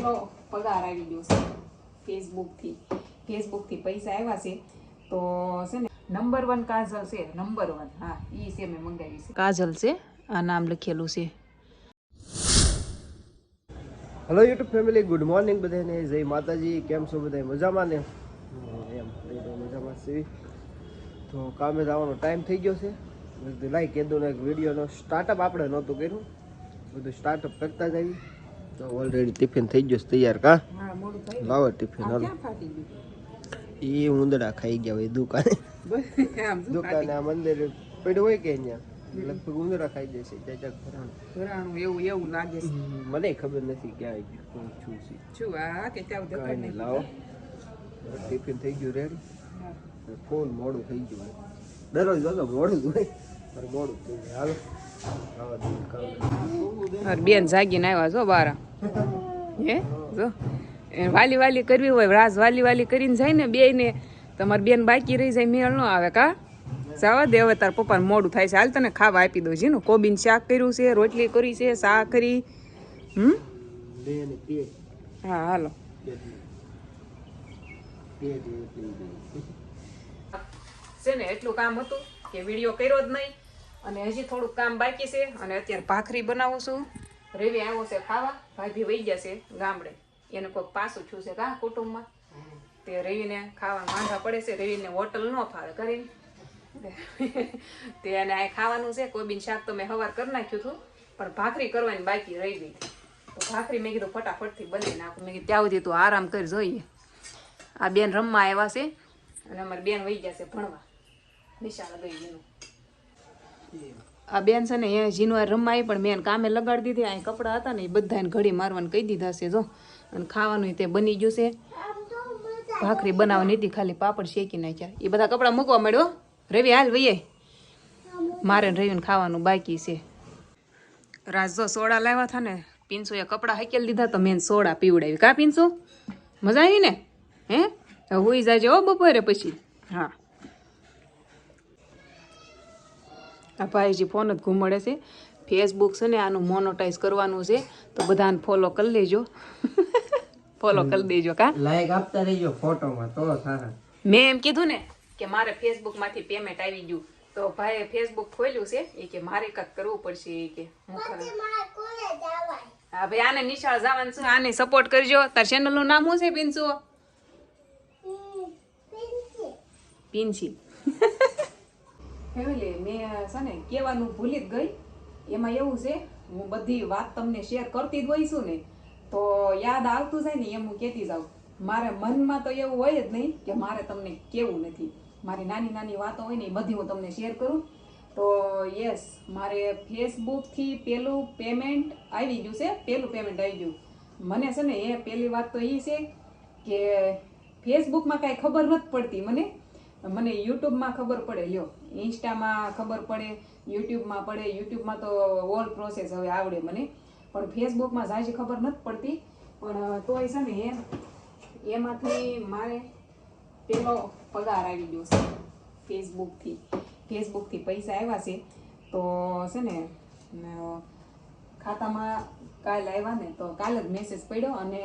પેલો પગાર આવી ગયો છે ફેસબુકથી પૈસા આવ્યા છે તો છે ને નંબર 1 કાજલ છે, નંબર 1. હા, ઈ છે મેં મંગાવી છે. કાજલ છે, આ નામ લખેલું છે. Hello YouTube family, good morning બધાને. જય માતાજી. કેમ છો બધા? મજામાં ને? એમ મજામાં છે. તો કામે જવાનો ટાઈમ થઈ ગયો છે. બધું લાઈક કીધું ને વિડીયોનો સ્ટાર્ટઅપ આપણે નહોતું કર્યું, બધું સ્ટાર્ટઅપ કરતા જઈએ. તો ઓલરેડી ટિફિન થઈ ગયો છે તૈયાર. કા લાવો ટિફિન. હાલો, એ ઉંદડા ખાઈ ગયા હોય દુકાને. દુકાને આ મંદિર પડ્યું હોય કે અહીંયા લગભગ ઉંદરા ખાઈ જશે. ઘરાણું એવું લાગે છે. મને ખબર નથી ક્યાં છું આ કે ત્યાં લાવો ટિફિન થઈ ગયું રેડી. ફોન મોડું થઈ ગયું. દરરોજ મોડું જ હોય, પણ મોડું થઈ જાય. હાલો બેન જાગીને આવ્યા છો બારા. હે જો વાલી વાલી કરવી હોય, રાજ વાલી કરીને જાય ને બે ને, તમારી બેન બાકી રહી જાય, મેળ ન આવે. કા જવા દે હવે, તાર પપ્પાને મોડું થાય છે. હાલ તને ખાવા આપી દઉં છે. કોબીન શાક કર્યું છે, રોટલી કરી છે, શાક કરી. હા હાલો. છે ને એટલું કામ હતું કે વિડીયો કર્યો જ નહીં, અને હજી થોડુંક કામ બાકી છે. અને અત્યારે ભાખરી બનાવું છું. રવિ આવ્યો છે ખાવા, ભાભી વહી ગયા છે ગામડે. એને કોઈક પાછું છું છે કા કુટુંબમાં, તે રવિને ખાવા માંગા પડે છે. રવિને હોટલ ન ફાવે કરીને તે એને આ ખાવાનું છે. કોબીન શાક તો મેં સવાર કરી નાખ્યું હતું, પણ ભાખરી કરવાની બાકી રહી ગઈ. તો ભાખરી મેં કીધું ફટાફટથી બનાવી નાખું. મેં કીધું ત્યાં સુધી તું આરામ કરી જોઈએ. આ બેન રમવા આવ્યા છે, અને અમારી બેન વહી ગયા છે ભણવા. નિશાળ ગઈ જીનું. આ બેન છે ને એ જીનું રમવા આવી, પણ મેં કામે લગાડી દીધી. અહીં કપડાં હતા ને એ બધાને ઘડી મારવાનું કહી દીધા છે. જો અને ખાવાનું તે બની ગયું છે. ભાખરી બનાવવાની હતી, ખાલી પાપડ શેકી નાખ્યા. એ બધા કપડાં મૂકવા માંડ્યો. રવિ હાલ વૈયે, મારે રવિને ખાવાનું બાકી છે. રાજ જો સોડા લાવ્યા હતા ને, પીંસુએ કપડાં હકેલ દીધા તો મેં સોડા પીવડાવી. કા પીંસુ મજા આવી ને? હે હુઈ જાજે હો બપોરે પછી. હા, આ ભાઈજી ફોન જ ઘૂમડે છે. ફેસબુક છે ને આનું મોનોટાઈઝ કરવાનું છે, તો બધાને ફોલો કરી લેજો. ફોલો કરી દેજો. કા લાઈક આપતા રહેજો ફોટોમાં તો થાય. મેં એમ કીધું ને કે મારે ફેસબુકમાંથી પેમેન્ટ આવી ગયું, તો ભાઈએ ફેસબુક ખોલ્યું છે. એ કે મારે કંઈક કરવું પડશે. એ કે હા ભાઈ, આને નિશાળ જવાનું છે, આને સપોર્ટ કરજો. તાર ચેનલનું નામ શું છે પિન્સુ? પિન્સી. ફેમિલી, મેં છે ને કહેવાનું ભૂલી જ ગઈ. એમાં એવું છે, હું બધી વાત તમને શેર કરતી જ હોય છું ને, તો યાદ આવતું જાય ને એમ હું કહેતી જાઉં. મારે મનમાં તો એવું હોય જ નહીં કે મારે તમને કેવું નથી. મારી નાની નાની વાતો હોય ને એ બધી હું તમને શેર કરું. તો યસ, મારે ફેસબુકથી પેલું પેમેન્ટ આવી ગયું છે. પેલું પેમેન્ટ આવી ગયું. મને છે ને એ પહેલી વાત તો એ છે કે ફેસબુકમાં કાંઈ ખબર નથી પડતી મને યુટ્યુબમાં ખબર પડે. લ્યો, ઇન્સ્ટામાં ખબર પડે, યુટ્યુબમાં પડે. યુટ્યુબમાં તો ઓલ પ્રોસેસ હવે આવડે મને, પણ ફેસબુકમાં ઝાઝી ખબર નથી પડતી. પણ તોય છે ને એમાંથી મારે પેલો પગાર આવી ગયો છે ફેસબુકથી પૈસા આવ્યા છે. તો છે ને ખાતામાં કાલ આવ્યા ને, તો કાલ જ મેસેજ પડ્યો. અને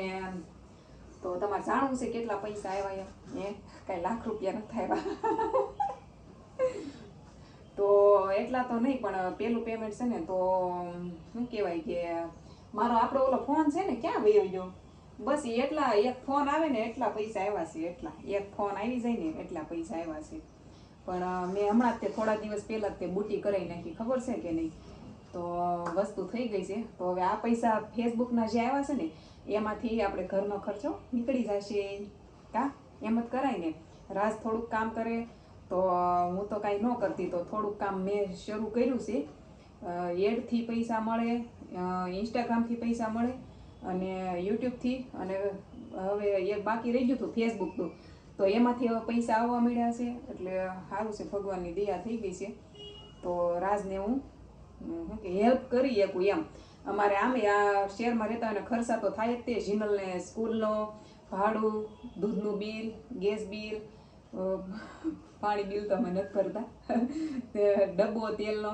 તો તમારે જાણવું છે કેટલા પૈસા આવ્યા એ કાંઈ લાખ રૂપિયા નથી આવ્યા. તો એટલા તો નહીં, પણ પેલું પેમેન્ટ છે ને, તો શું કહેવાય કે મારો આપણો ઓલો ફોન છે ને ક્યાં વયો ગયો, બસ એટલા એક ફોન આવે ને એટલા પૈસા આવ્યા છે. એટલા એક ફોન આવી જાય ને એટલા પૈસા આવ્યા છે. પણ મેં હમણાં જ તે થોડા દિવસ પહેલા જ તે બુટી કરાવી નાખી, ખબર છે કે નહીં? તો વસ્તુ થઈ ગઈ છે. તો હવે આ પૈસા ફેસબુકના જે આવ્યા છે ને એમાંથી આપણે ઘરનો ખર્ચો નીકળી જશે. કા એમ જ કરાય ને? રાજ થોડુંક કામ કરે, તો હું તો કાંઈ ન કરતી, તો થોડુંક કામ મેં શરૂ કર્યું છે. એડથી પૈસા મળે, ઇન્સ્ટાગ્રામથી પૈસા મળે, અને યુટ્યુબથી, અને હવે એક બાકી રહી ગયું હતું ફેસબુકનું, તો એમાંથી હવે પૈસા આવવા મળ્યા છે. એટલે સારું છે, ભગવાનની દયા થઈ ગઈ છે. તો રાજને હું હેલ્પ કરી શકું એમ. અમારે આમે આ શહેરમાં રહેતા હોય ને ખર્ચા તો થાય જ તે. જીનલને સ્કૂલનો ભાડું, દૂધનું બિલ, ગેસ બિલ, પાણી બિલ તો અમે નથી ભરતા, ડબ્બો તેલનો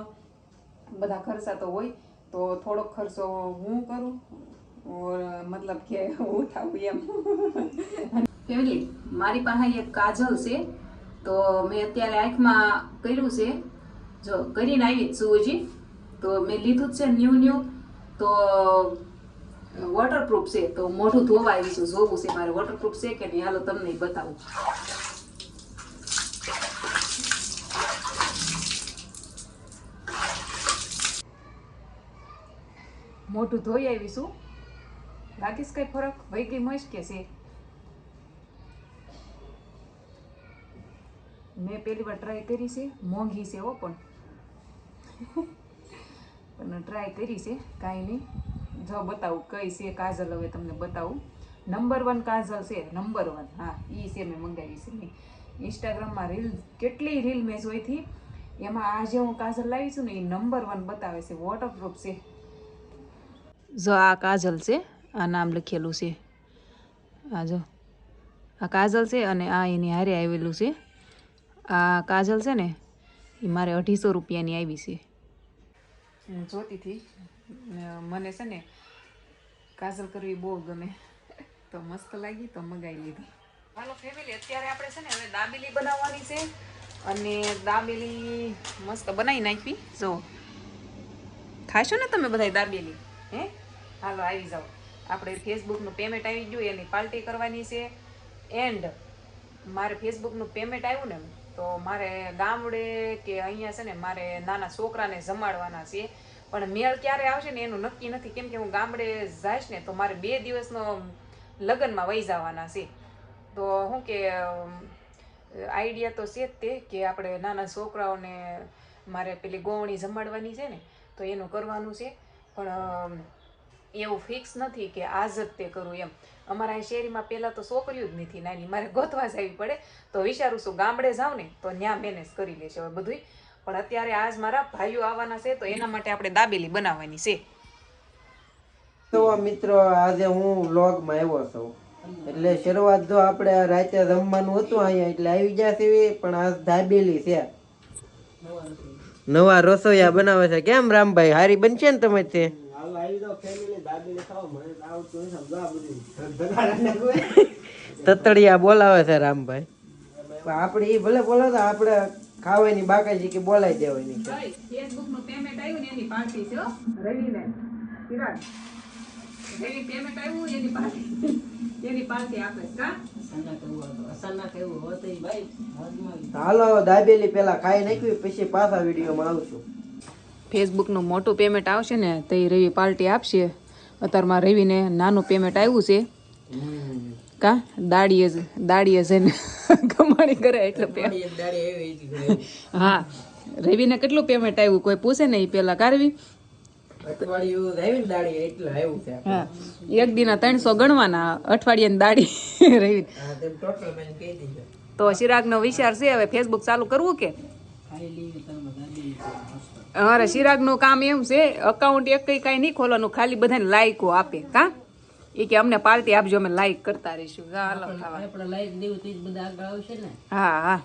બધા ખર્ચા તો હોય. તો થોડોક ખર્ચો હું કરું, ઓર મતલબ કે ઉઠાવું એમ ફેમિલી મારી પાસે એક કાજલ છે તો મેં અત્યારે આંખમાં કર્યું છે જો કરીને આવી જ છું હજી તો મેં લીધું જ છે ન્યૂ તો વોટરપ્રૂફ છે તો મોઢું ધોવા આવી છું જોવું છે મારે વોટરપ્રૂફ છે કે નહીં હાલો તમને બતાવું મોઢું ધોઈ આવીશું લાગીશ કઈ ફરક વહી ગઈ મસ્ત કે છે મેં પહેલી વાર ટ્રાય કરી છે મોંઘી છે હો પણ ટ્રાય કરી છે કાંઈ નહીં જો બતાવું કઈ છે કાજલ હવે તમને બતાવું નંબર 1 કાજલ છે નંબર 1 હા એ છે મેં મંગાવી છે નહીં ઇન્સ્ટાગ્રામમાં રીલ કેટલી રીલ મેં જોઈ હતી એમાં આજે હું કાજલ લાવી છું ને એ નંબર 1 બતાવે છે વોટરપ્રૂફ છે જો આ કાજલ છે આ નામ લખેલું છે આ જો આ કાજલ છે અને આ એની હારે આવેલું છે આ કાજલ છે ને એ મારે 250 રૂપિયાની આવી છે જોતી હતી મને છે ને કાજલ કરવી બહુ ગમે તો મસ્ત લાગી તો મગાવી લીધી હાલો ફેમિલી અત્યારે આપણે છે ને હવે દાબેલી બનાવવાની છે અને દાબેલી મસ્ત બનાવી નાખી જો ખાશો ને તમે બધા દાબેલી હે હાલો આવી જાઓ આપણે ફેસબુકનું પેમેન્ટ આવી ગયું એની પાર્ટી કરવાની છે એન્ડ મારે ફેસબુકનું પેમેન્ટ આવ્યું ને તો મારે ગામડે કે અહીંયા છે ને મારે નાના છોકરાને જમાડવાના છે પણ મેળ ક્યારે આવશે ને એનું નક્કી નથી કેમ કે હું ગામડે જઈશ ને તો મારે 2 દિવસનો લગ્નમાં વહી જવાના છે તો શું કે આઈડિયા તો છે જ તે કે આપણે નાના છોકરાઓને મારે પેલી ગોવણી જમાડવાની છે ને તો એનું કરવાનું છે પણ એવું ફિક્સ નથી કે આજ જ તે કરું એમ અમારા અહીં શેરીમાં પહેલાં તો છોકરીઓ જ નથી નાની મારે ગોતવા જવી પડે તો વિચારું છું ગામડે જાઉં ને તો ત્યાં મેનેજ કરી લેશે હવે બધુંય પણ અત્યારે આજ મારા ભાઈઓ આવવાના છે તો એના માટે આપણે દાબેલી બનાવવાની છે તો મિત્રો આજે હું વ્લોગમાં આવ્યો છું એટલે શરૂઆત જો આપણે રાતે જમવાનું હતું અહીંયા એટલે આવી ગયા છે પણ આ દાબેલી છે નવા રસોઈયા બનાવે છે કેમ રામભાઈ હારી બનશે ને તમે તે તતડિયા બોલાવે છે રામભાઈ આપણે એ ભલે બોલાવે આપણે ખાવાની બાકાજી કે બોલાવી દેવાની છે ફેસબુક નું પેમેન્ટ આવ્યું ને એની પાર્ટી છે રવિને વિરાટ રવિ પેમેન્ટ આવ્યું એની પાર્ટી આપે કા હાલો દાબેલી પેલા ખાઈ નાખવી પછી પાછા વિડીયોમાં આવશું ફેસબુકનું મોટું પેમેન્ટ આવશે ને તો એ રવિ પાર્ટી આપશે અત્યારમાં રવિને નાનું પેમેન્ટ આવ્યું છે કા દાડીએ છે ને કમાણી કરે એટલું હા રવિને કેટલું પેમેન્ટ આવ્યું કોઈ પૂછે ને એ પેલા કારવી હા એક દિના 300 ગણવાના અઠવાડિયાની દાડી રવિ તો ચિરાગનો વિચાર છે હવે ફેસબુક ચાલુ કરવું કે અરે ચિરાગનું કામ એમ છે અકાઉન્ટ એક કઈ નહીં ખોલવાનું ખાલી બધાને લાઈકો આપે કા એ કે અમને પાર્ટી આપજો અમે લાઈક કરતા રહીશું હા હા